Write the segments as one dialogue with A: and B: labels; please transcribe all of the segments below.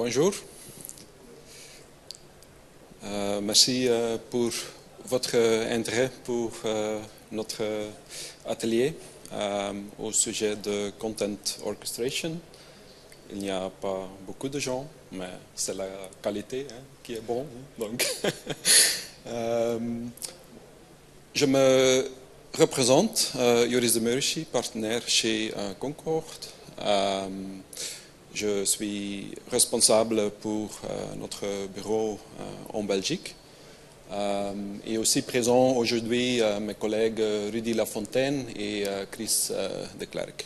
A: Bonjour. Merci pour votre intérêt pour notre atelier au sujet de Content Orchestration. Il n'y a pas beaucoup de gens, mais c'est la qualité qui est bonne. Donc, je me représente, Joris de Meurischi, partenaire chez Concorde. Je suis responsable pour notre bureau en Belgique. Et aussi présent aujourd'hui mes collègues Rudy Lafontaine et Chris de Klerk.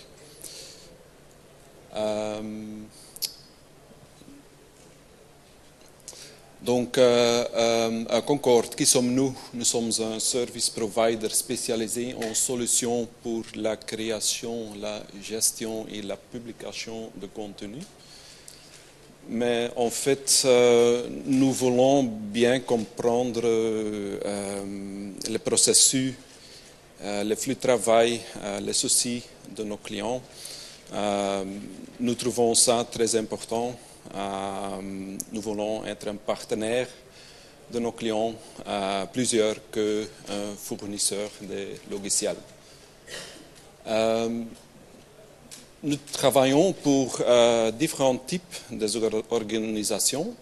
A: Donc, à Concorde, qui sommes-nous? Nous sommes un service provider spécialisé en solutions pour la création, la gestion et la publication de contenu. Mais en fait, nous voulons bien comprendre le processus, le flux de travail, les soucis de nos clients. Nous trouvons ça très important. Nous voulons être un partenaire de nos clients, plusieurs que un fournisseur de logiciels. Nous travaillons pour différents types d'organisations,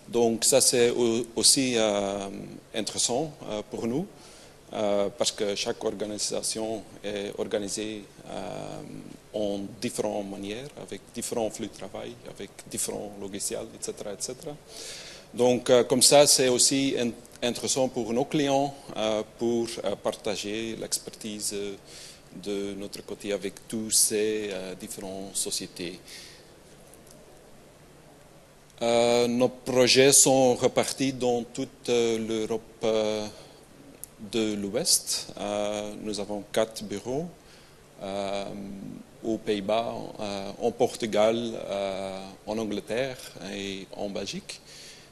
A: donc ça c'est aussi intéressant pour nous, parce que chaque organisation est organisée en différentes manières, avec différents flux de travail, avec différents logiciels, etc. etc. Donc, comme ça, c'est aussi intéressant pour nos clients pour partager l'expertise de notre côté avec tous ces différentes sociétés. Nos projets sont repartis dans toute l'Europe de l'Ouest. Nous avons 4 bureaux. Aux Pays-Bas, en Portugal, en Angleterre et en Belgique.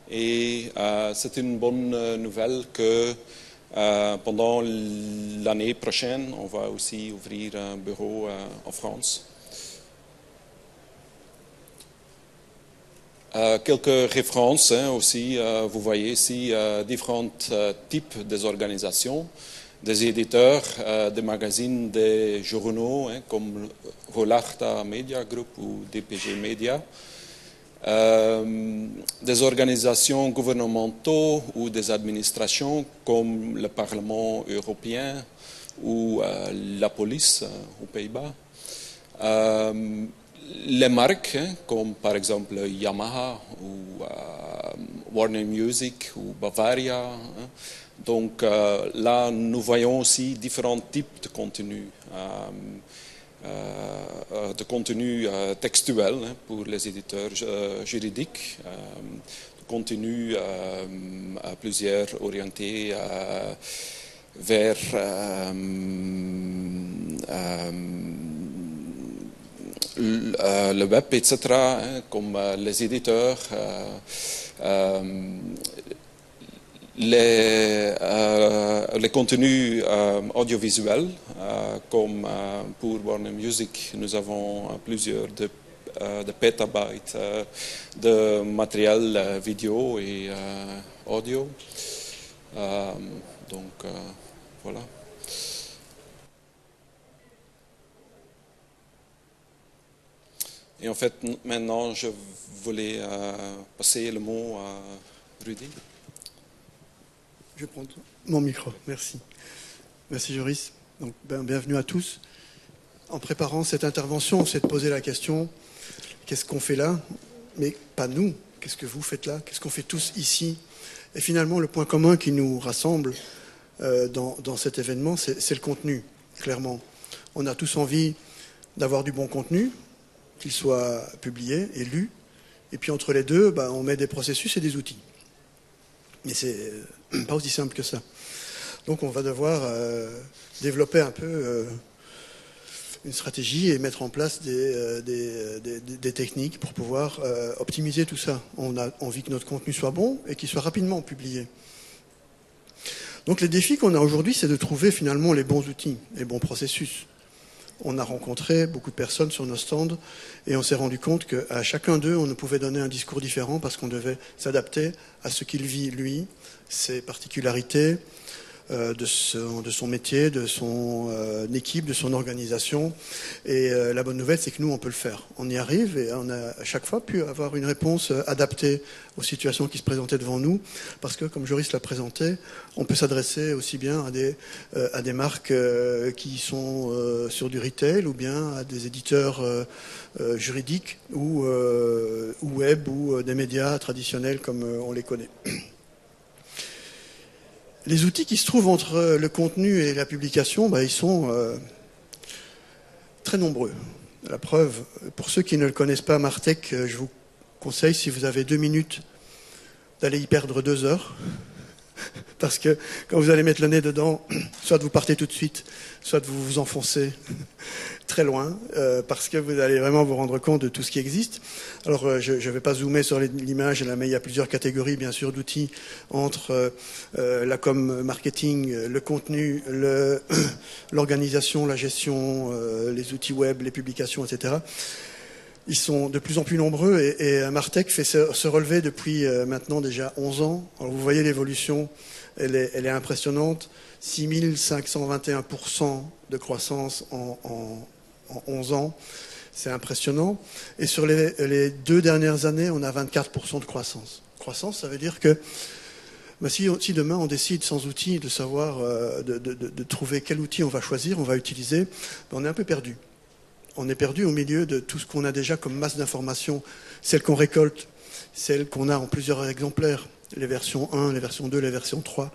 A: Et c'est une bonne nouvelle que pendant l'année prochaine, on va aussi ouvrir un bureau en France. Quelques références aussi, vous voyez ici différents types d'organisations. Des éditeurs, des magazines, des journaux comme Rolarta Media Group ou DPG Media, des organisations gouvernementales ou des administrations comme le Parlement européen ou la police aux Pays-Bas, les marques comme par exemple Yamaha ou Warner Music ou Bavaria. Donc là, nous voyons aussi différents types de contenus, textuels pour les éditeurs juridiques, de contenus à plusieurs orientés vers le web, etc., comme les éditeurs, les contenus audiovisuels, comme pour Warner Music, nous avons plusieurs de pétabytes de matériel vidéo et audio. Donc, voilà. Et en fait, maintenant, je voulais passer le mot à Rudy.
B: Je prends mon micro, merci. Merci Joris. Donc, bienvenue à tous. En préparant cette intervention, on s'est posé la question, qu'est-ce qu'on fait là? Mais pas nous, qu'est-ce que vous faites là? Qu'est-ce qu'on fait tous ici? Et finalement, le point commun qui nous rassemble dans cet événement, c'est le contenu, clairement. On a tous envie d'avoir du bon contenu, qu'il soit publié et lu. Et puis entre les deux, on met des processus et des outils. Mais c'est pas aussi simple que ça. Donc on va devoir développer un peu une stratégie et mettre en place des techniques pour pouvoir optimiser tout ça. On a envie que notre contenu soit bon et qu'il soit rapidement publié. Donc les défis qu'on a aujourd'hui, c'est de trouver finalement les bons outils, les bons processus. on a rencontré beaucoup de personnes sur nos stands et on s'est rendu compte qu'à chacun d'eux, on ne pouvait donner un discours différent parce qu'on devait s'adapter à ce qu'il vit, lui, ses particularités, de son métier, de son équipe, de son organisation. Et la bonne nouvelle, c'est que nous, on peut le faire. On y arrive et on a à chaque fois pu avoir une réponse adaptée aux situations qui se présentaient devant nous. Parce que, comme Joris l'a présenté, on peut s'adresser aussi bien à des marques qui sont sur du retail ou bien à des éditeurs juridiques ou web ou des médias traditionnels comme on les connaît. Les outils qui se trouvent entre le contenu et la publication, ils sont très nombreux. La preuve, pour ceux qui ne le connaissent pas, Martech, je vous conseille, si vous avez 2 minutes, d'aller y perdre 2 heures. Parce que quand vous allez mettre le nez dedans, soit vous partez tout de suite, soit vous vous enfoncez très loin, parce que vous allez vraiment vous rendre compte de tout ce qui existe. Alors, je ne vais pas zoomer sur l'image, mais il y a plusieurs catégories, bien sûr, d'outils entre la com marketing, le contenu, l'organisation, la gestion, les outils web, les publications, etc. Ils sont de plus en plus nombreux et Martech fait se relever depuis maintenant déjà 11 ans. Alors, vous voyez l'évolution, elle est impressionnante. 6521% de croissance en 11 ans, c'est impressionnant. Et sur les 2 dernières années, on a 24% de croissance. Croissance, ça veut dire que si demain on décide sans outil de savoir, de trouver quel outil on va choisir, on va utiliser, on est un peu perdu. On est perdu au milieu de tout ce qu'on a déjà comme masse d'informations, celles qu'on récolte, celles qu'on a en plusieurs exemplaires, les versions 1, les versions 2, les versions 3,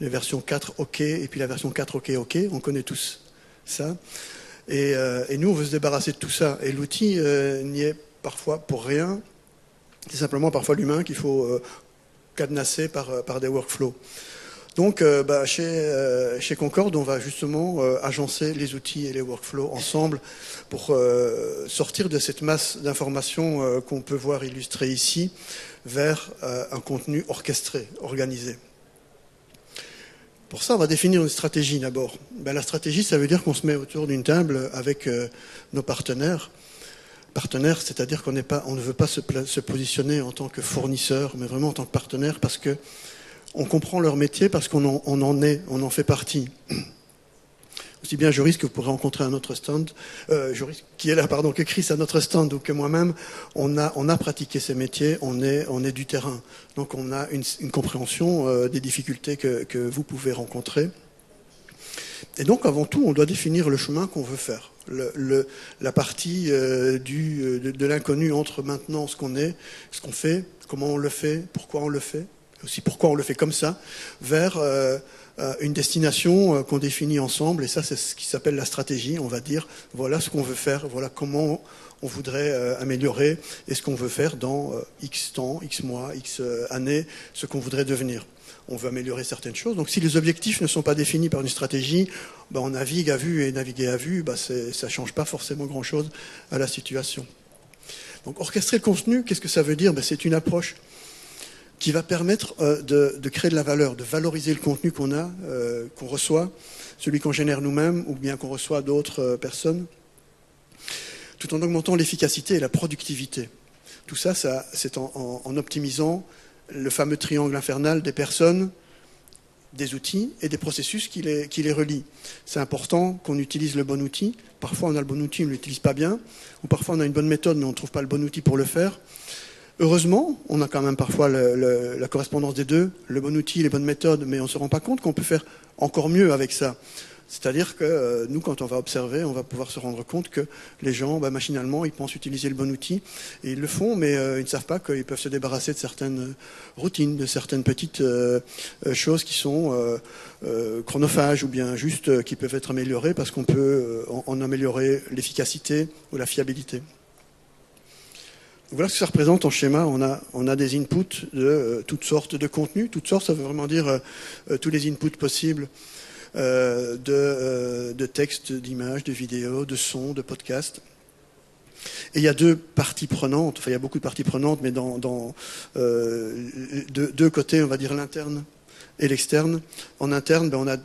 B: les versions 4, OK, et puis la version 4, OK, on connaît tous ça. Et nous, on veut se débarrasser de tout ça. Et l'outil n'y est parfois pour rien. C'est simplement parfois l'humain qu'il faut cadenasser par des workflows. Donc, chez Concorde, on va justement agencer les outils et les workflows ensemble pour sortir de cette masse d'informations qu'on peut voir illustrée ici vers un contenu orchestré, organisé. Pour ça, on va définir une stratégie d'abord. La stratégie, ça veut dire qu'on se met autour d'une table avec nos partenaires. Partenaires, c'est-à-dire qu'on ne veut pas se positionner en tant que fournisseur, mais vraiment en tant que partenaire, parce que on comprend leur métier, parce qu'on en fait partie. Aussi bien Joris que vous pourrez rencontrer à notre stand, Joris qui est là, pardon, que Chris à notre stand ou que moi-même, on a pratiqué ces métiers, on est du terrain. Donc on a une compréhension des difficultés que vous pouvez rencontrer. Et donc avant tout, on doit définir le chemin qu'on veut faire. La partie de l'inconnu entre maintenant ce qu'on est, ce qu'on fait, comment on le fait, pourquoi on le fait, aussi pourquoi on le fait comme ça, vers une destination qu'on définit ensemble, et ça c'est ce qui s'appelle la stratégie. On va dire voilà ce qu'on veut faire, voilà comment on voudrait améliorer, et ce qu'on veut faire dans X temps, X mois, X années, ce qu'on voudrait devenir. On veut améliorer certaines choses. Donc si les objectifs ne sont pas définis par une stratégie, on navigue à vue, et naviguer à vue, ça ne change pas forcément grand-chose à la situation. Donc orchestrer le contenu, qu'est-ce que ça veut dire? C'est une approche qui va permettre de créer de la valeur, de valoriser le contenu qu'on a, qu'on reçoit, celui qu'on génère nous-mêmes ou bien qu'on reçoit d'autres personnes, tout en augmentant l'efficacité et la productivité. Tout ça, c'est en optimisant le fameux triangle infernal des personnes, des outils et des processus qui les relient. C'est important qu'on utilise le bon outil. Parfois, on a le bon outil, on ne l'utilise pas bien, ou parfois, on a une bonne méthode, mais on ne trouve pas le bon outil pour le faire. Heureusement, on a quand même parfois la correspondance des deux, le bon outil, les bonnes méthodes, mais on ne se rend pas compte qu'on peut faire encore mieux avec ça. C'est-à-dire que nous, quand on va observer, on va pouvoir se rendre compte que les gens, machinalement, ils pensent utiliser le bon outil, et ils le font, mais ils ne savent pas qu'ils peuvent se débarrasser de certaines routines, de certaines petites choses qui sont chronophages, ou bien juste qui peuvent être améliorées parce qu'on peut en améliorer l'efficacité ou la fiabilité. Voilà ce que ça représente en schéma. On a des inputs de toutes sortes de contenus. Toutes sortes, ça veut vraiment dire tous les inputs possibles de textes, d'images, de vidéos, de sons, de podcasts. Et il y a deux parties prenantes. Enfin, il y a beaucoup de parties prenantes, mais dans deux côtés, on va dire l'interne et l'externe. En interne, on a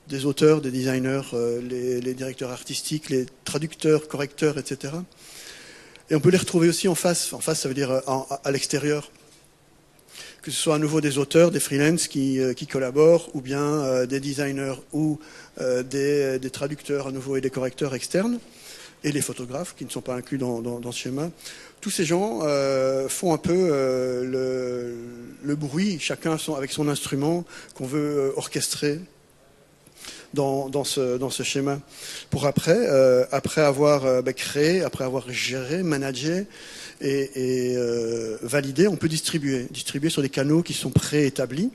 B: des auteurs, des designers, les directeurs artistiques, les traducteurs, correcteurs, etc. Et on peut les retrouver aussi en face. En face, ça veut dire à l'extérieur. Que ce soit à nouveau des auteurs, des freelances qui collaborent, ou bien des designers ou des traducteurs à nouveau et des correcteurs externes, et les photographes qui ne sont pas inclus dans ce schéma. Tous ces gens font un peu le bruit, chacun avec son instrument qu'on veut orchestrer dans ce schéma. Pour après avoir créé, après avoir géré, managé et validé, on peut distribuer sur des canaux qui sont préétablis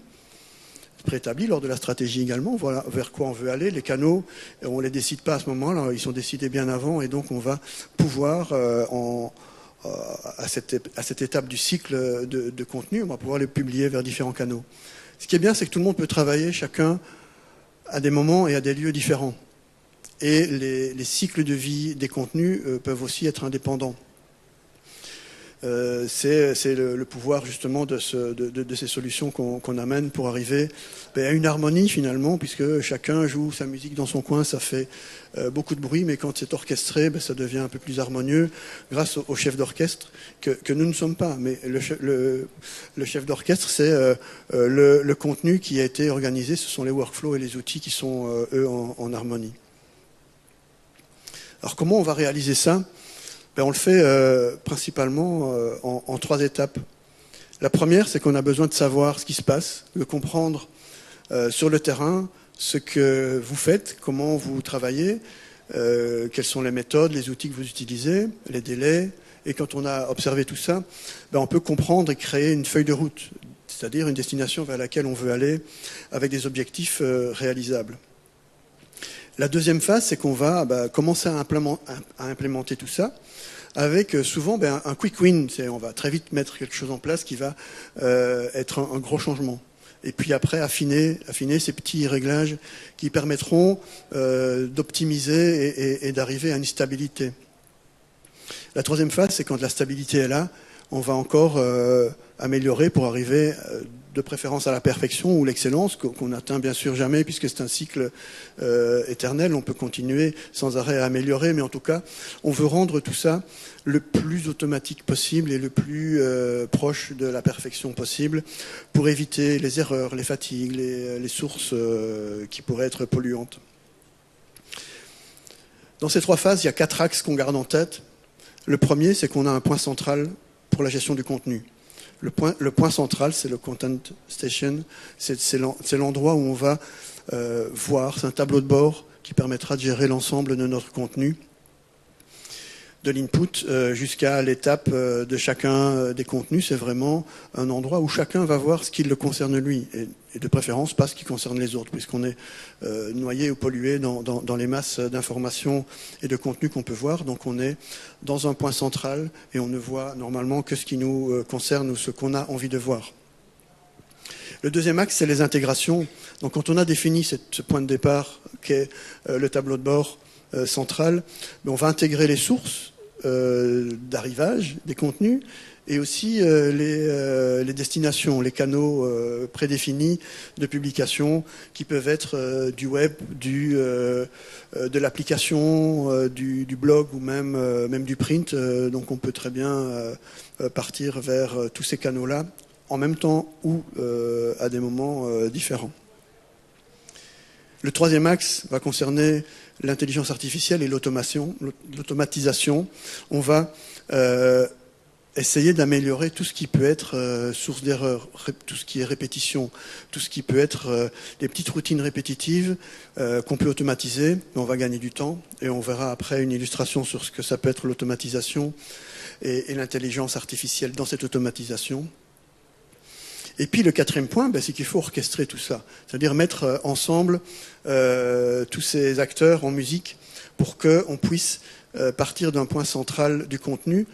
B: lors de la stratégie également. Voilà vers quoi on veut aller. Les canaux, on les décide pas à ce moment-là, ils sont décidés bien avant, et donc on va pouvoir à cette étape du cycle de contenu, on va pouvoir les publier vers différents canaux. Ce qui est bien, c'est que tout le monde peut travailler, chacun à des moments et à des lieux différents. Et les cycles de vie des contenus peuvent aussi être indépendants. C'est le pouvoir justement de ces solutions qu'on amène pour arriver à une harmonie finalement, puisque chacun joue sa musique dans son coin, ça fait beaucoup de bruit, mais quand c'est orchestré, ça devient un peu plus harmonieux grâce au chef d'orchestre que nous ne sommes pas. Mais le chef d'orchestre, c'est le contenu qui a été organisé, ce sont les workflows et les outils qui sont eux en harmonie. Alors comment on va réaliser ça ? On le fait principalement en 3 étapes. La première, c'est qu'on a besoin de savoir ce qui se passe, de comprendre sur le terrain ce que vous faites, comment vous travaillez, quelles sont les méthodes, les outils que vous utilisez, les délais. Et quand on a observé tout ça, on peut comprendre et créer une feuille de route, c'est-à-dire une destination vers laquelle on veut aller avec des objectifs réalisables. La deuxième phase, c'est qu'on va commencer à implémenter tout ça avec souvent un quick win. On va très vite mettre quelque chose en place qui va être un gros changement. Et puis après, affiner ces petits réglages qui permettront d'optimiser et d'arriver à une stabilité. La troisième phase, c'est quand la stabilité est là, on va encore améliorer pour arriver de préférence à la perfection ou l'excellence, qu'on n'atteint bien sûr jamais puisque c'est un cycle éternel. On peut continuer sans arrêt à améliorer, mais en tout cas, on veut rendre tout ça le plus automatique possible et le plus proche de la perfection possible pour éviter les erreurs, les fatigues, les sources qui pourraient être polluantes. Dans ces 3 phases, il y a 4 axes qu'on garde en tête. Le premier, c'est qu'on a un point central pour la gestion du contenu. Le point central, c'est le Content Station. C'est l'endroit où on va voir, c'est un tableau de bord qui permettra de gérer l'ensemble de notre contenu, de l'input jusqu'à l'étape de chacun des contenus. C'est vraiment un endroit où chacun va voir ce qui le concerne lui, et de préférence pas ce qui concerne les autres, puisqu'on est noyé ou pollué dans les masses d'informations et de contenus qu'on peut voir. Donc on est dans un point central et on ne voit normalement que ce qui nous concerne ou ce qu'on a envie de voir. Le deuxième axe, c'est les intégrations. Donc quand on a défini ce point de départ qu'est le tableau de bord central, on va intégrer les sources d'arrivage des contenus et aussi les destinations, les canaux prédéfinis de publication qui peuvent être du web, de l'application, du blog ou même du print. Donc on peut très bien partir vers tous ces canaux-là en même temps ou à des moments différents. Le troisième axe va concerner l'intelligence artificielle et l'automatisation. On va essayer d'améliorer tout ce qui peut être source d'erreur, tout ce qui est répétition, tout ce qui peut être des petites routines répétitives qu'on peut automatiser. On va gagner du temps et on verra après une illustration sur ce que ça peut être l'automatisation et l'intelligence artificielle dans cette automatisation. Et puis le quatrième point, c'est qu'il faut orchestrer tout ça, c'est-à-dire mettre ensemble tous ces acteurs en musique pour qu'on puisse partir d'un point central du contenu,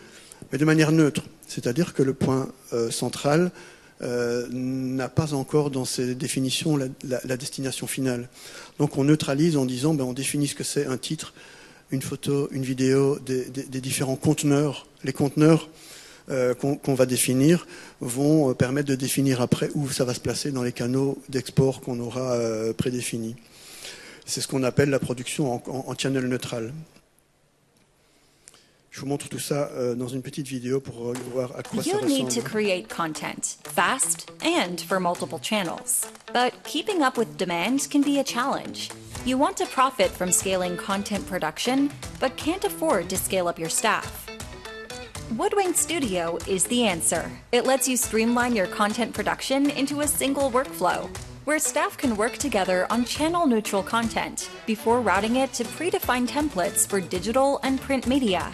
B: mais de manière neutre. C'est-à-dire que le point central n'a pas encore dans ses définitions la destination finale. Donc on neutralise en disant, on définit ce que c'est un titre, une photo, une vidéo, des différents conteneurs. Les conteneurs qu'on va définir vont permettre de définir après où ça va se placer dans les canaux d'export qu'on aura prédéfinis. C'est ce qu'on appelle la production en channel neutral. Je vous montre tout ça dans une petite vidéo pour voir à quoi ça
C: You need to
B: ressemble.
C: create content fast and for multiple channels. But keeping up with demand can be a challenge. You want to profit from scaling content production, but can't afford to scale up your staff. Woodwing Studio is the answer. It lets you streamline your content production into a single workflow, where staff can work together on channel-neutral content before routing it to predefined templates for digital and print media.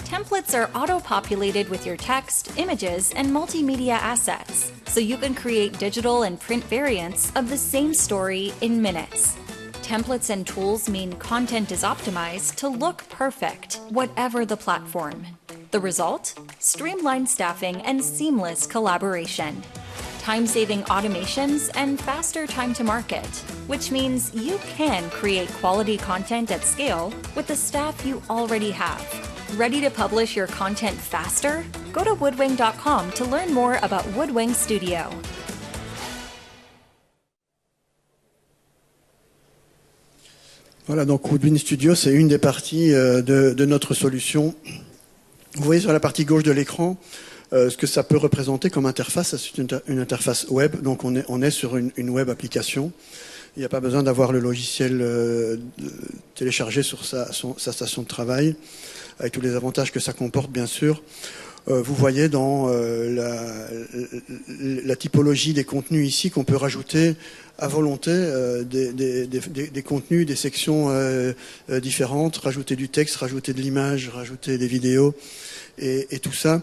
C: Templates are auto-populated with your text, images, and multimedia assets, so you can create digital and print variants of the same story in minutes. Templates and tools mean content is optimized to look perfect, whatever the platform. The result? Streamlined staffing and seamless collaboration. Time-saving automations and faster time to market, which means you can create quality content at scale with the staff you already have. Ready to publish your content faster? Go to woodwing.com to learn more about Woodwing Studio.
B: Voilà, donc Woodwing Studio, c'est une des parties de notre solution. Vous voyez sur la partie gauche de l'écran ce que ça peut représenter comme interface. C'est une interface web, donc on est sur une web application. Il n'y a pas besoin d'avoir le logiciel téléchargé sur sa station de travail, avec tous les avantages que ça comporte, bien sûr. Vous voyez dans la typologie des contenus ici qu'on peut rajouter à volonté des contenus, des sections différentes, rajouter du texte, rajouter de l'image, rajouter des vidéos, et tout ça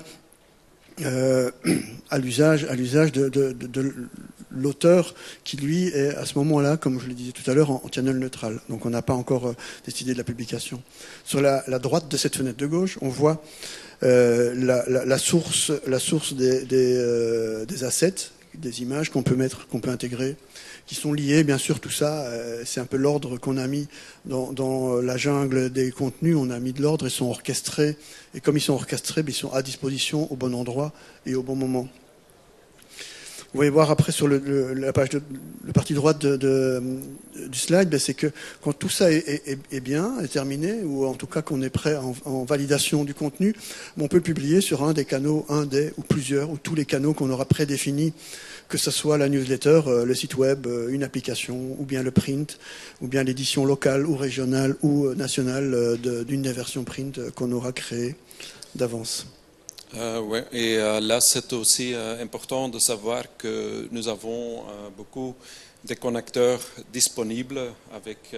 B: à l'usage de l'auteur qui, lui, est à ce moment-là, comme je le disais tout à l'heure, en channel neutral. Donc on n'a pas encore décidé de la publication. Sur la droite de cette fenêtre de gauche, on voit la source des assets, des images qu'on peut intégrer, qui sont liées, bien sûr, tout ça, c'est un peu l'ordre qu'on a mis dans la jungle des contenus, on a mis de l'ordre, ils sont orchestrés, et comme ils sont orchestrés, ils sont à disposition au bon endroit et au bon moment. Vous pouvez voir après sur la partie droite du slide, c'est que quand tout ça est bien, est terminé, ou en tout cas qu'on est prêt en validation du contenu, on peut le publier sur un des canaux, ou plusieurs, ou tous les canaux qu'on aura prédéfinis, que ce soit la newsletter, le site web, une application, ou bien le print, ou bien l'édition locale ou régionale ou nationale d'une des versions print qu'on aura créées d'avance.
A: Oui, et là c'est aussi important de savoir que nous avons beaucoup de connecteurs disponibles avec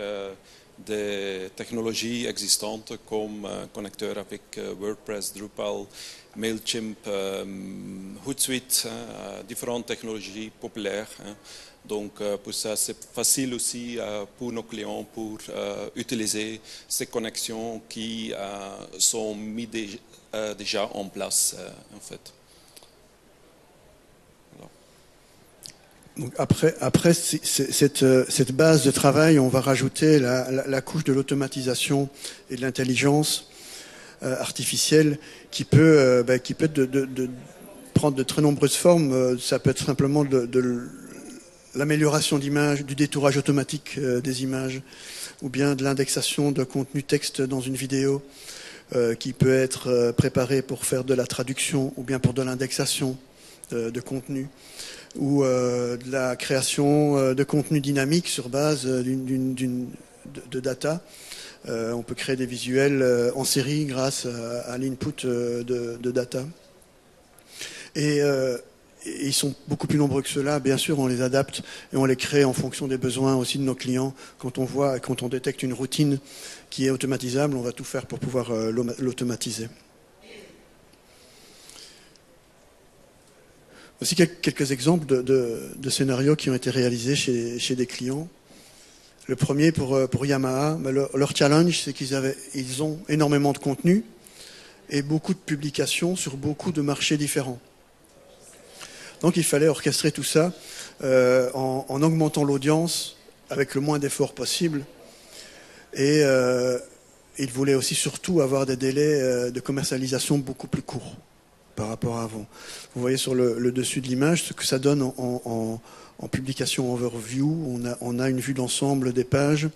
A: des technologies existantes comme connecteurs avec WordPress, Drupal, Mailchimp, Hootsuite, différentes technologies populaires. Donc pour ça c'est facile aussi pour nos clients pour utiliser ces connexions qui sont mises déjà en place en fait. Alors.
B: Donc après cette base de travail, on va rajouter la couche de l'automatisation et de l'intelligence artificielle qui peut prendre de très nombreuses formes. Ça peut être simplement de l'amélioration d'images, du détourage automatique des images, ou bien de l'indexation de contenu texte dans une vidéo qui peut être préparé pour faire de la traduction ou bien pour de l'indexation de contenu, ou de la création de contenu dynamique sur base de data. On peut créer des visuels en série grâce à l'input de data. Et ils sont beaucoup plus nombreux que cela. Bien sûr, on les adapte et on les crée en fonction des besoins aussi de nos clients. Quand on détecte une routine qui est automatisable, on va tout faire pour pouvoir l'automatiser. Aussi quelques exemples de scénarios qui ont été réalisés chez des clients. Le premier pour Yamaha, leur challenge, c'est qu'ils ont énormément de contenu et beaucoup de publications sur beaucoup de marchés différents. Donc il fallait orchestrer tout ça en augmentant l'audience avec le moins d'efforts possible. Et ils voulaient aussi surtout avoir des délais de commercialisation beaucoup plus courts. par rapport à avant. Vous voyez sur le dessus de l'image ce que ça donne en publication overview. On a une vue d'ensemble des pages.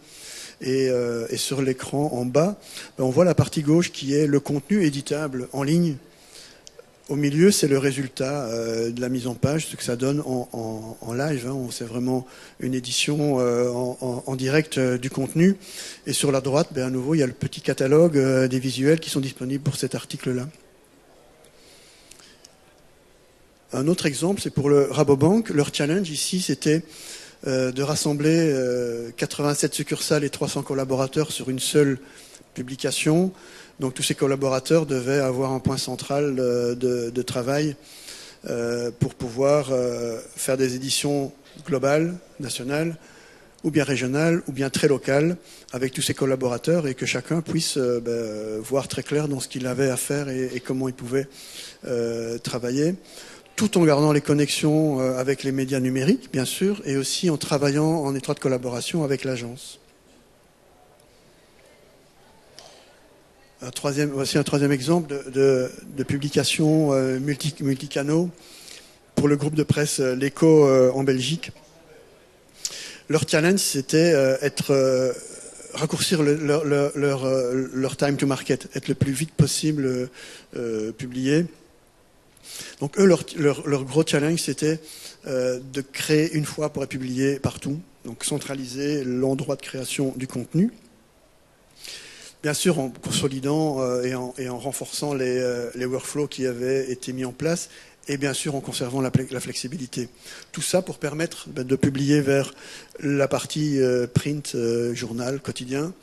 B: Et sur l'écran en bas, on voit la partie gauche qui est le contenu éditable en ligne. Au milieu, c'est le résultat de la mise en page, ce que ça donne en live. C'est vraiment une édition en direct du contenu. Et sur la droite, à nouveau, il y a le petit catalogue des visuels qui sont disponibles pour cet article-là. Un autre exemple, c'est pour le Rabobank. Leur challenge ici, c'était de rassembler 87 succursales et 300 collaborateurs sur une seule publication. Donc tous ces collaborateurs devaient avoir un point central de travail pour pouvoir faire des éditions globales, nationales, ou bien régionales, ou bien très locales, avec tous ces collaborateurs, et que chacun puisse voir très clair dans ce qu'il avait à faire et comment il pouvait travailler, tout en gardant les connexions avec les médias numériques, bien sûr, et aussi en travaillant en étroite collaboration avec l'agence. Voici un troisième exemple de publication multicanaux pour le groupe de presse L'Echo en Belgique. Leur challenge, c'était raccourcir leur time to market, être le plus vite possible publié. Donc eux, leur gros challenge, c'était de créer une fois pour être publié partout, donc centraliser l'endroit de création du contenu. Bien sûr, en consolidant et en renforçant les workflows qui avaient été mis en place, et bien sûr en conservant la flexibilité. Tout ça pour permettre de publier vers la partie print, journal, quotidien,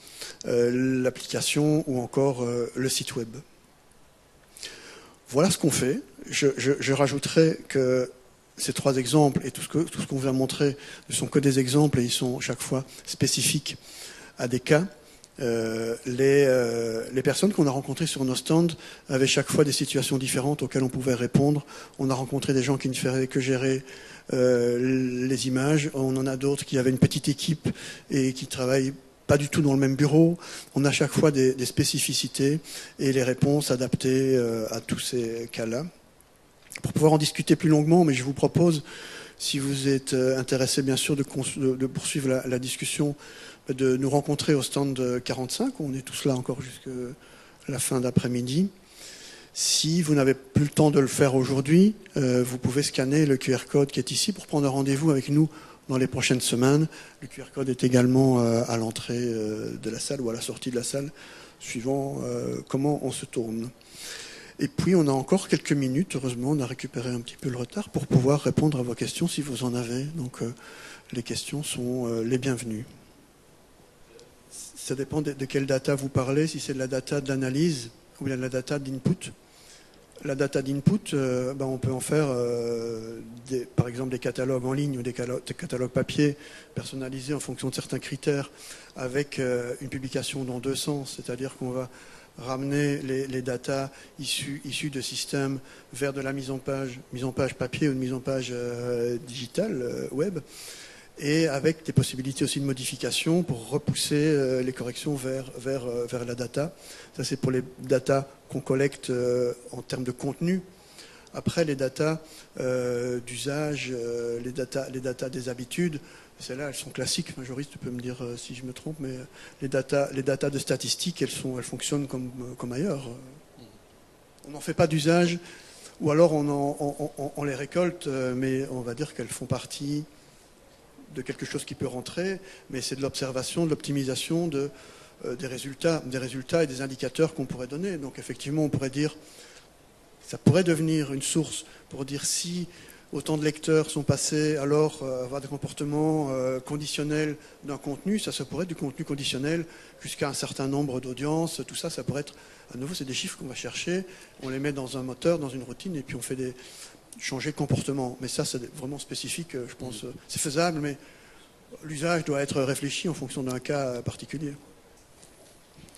B: l'application ou encore le site web. Voilà ce qu'on fait. Je rajouterai que ces trois exemples et tout ce qu'on vient montrer ne sont que des exemples et ils sont chaque fois spécifiques à des cas. Les personnes qu'on a rencontrées sur nos stands avaient chaque fois des situations différentes auxquelles on pouvait répondre. On a rencontré des gens qui ne faisaient que gérer les images. On en a d'autres qui avaient une petite équipe et qui travaillent pas du tout dans le même bureau. On a chaque fois des spécificités et les réponses adaptées à tous ces cas-là. Pour pouvoir en discuter plus longuement, mais je vous propose, si vous êtes intéressé bien sûr de poursuivre la discussion, de nous rencontrer au stand 45. On est tous là encore jusqu'à la fin d'après-midi. Si vous n'avez plus le temps de le faire aujourd'hui, vous pouvez scanner le QR code qui est ici pour prendre un rendez-vous avec nous dans les prochaines semaines. Le QR code est également à l'entrée de la salle ou à la sortie de la salle, suivant comment on se tourne. Et puis on a encore quelques minutes, heureusement, on a récupéré un petit peu le retard pour pouvoir répondre à vos questions si vous en avez. Donc les questions sont les bienvenues. Ça dépend de quelle data vous parlez, si c'est de la data de l'analyse ou bien de la data d'input. La data d'input, on peut en faire par exemple des catalogues en ligne ou des catalogues papier personnalisés en fonction de certains critères avec une publication dans deux sens, c'est-à-dire qu'on va ramener les datas issues de systèmes vers de la mise en page papier ou une mise en page digitale, web, et avec des possibilités aussi de modification pour repousser les corrections vers la data. Ça, c'est pour les datas qu'on collecte en termes de contenu. Après, les datas d'usage, les datas des habitudes, celles-là, elles sont classiques. Joris, tu peux me dire si je me trompe, mais les datas de statistiques, elles fonctionnent comme ailleurs. On n'en fait pas d'usage, ou alors on les récolte, mais on va dire qu'elles font partie de quelque chose qui peut rentrer, mais c'est de l'observation, de l'optimisation des résultats et des indicateurs qu'on pourrait donner. Donc effectivement, on pourrait dire, ça pourrait devenir une source pour dire si autant de lecteurs sont passés, alors avoir des comportements conditionnels d'un contenu, ça pourrait être du contenu conditionnel jusqu'à un certain nombre d'audiences, tout ça, ça pourrait être, à nouveau, c'est des chiffres qu'on va chercher, on les met dans un moteur, dans une routine, et puis on fait changer de comportement. Mais ça, c'est vraiment spécifique, je pense. C'est faisable, mais l'usage doit être réfléchi en fonction d'un cas particulier.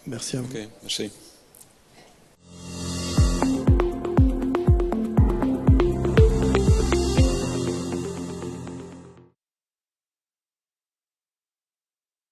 B: Merci à vous.
A: Ok, merci.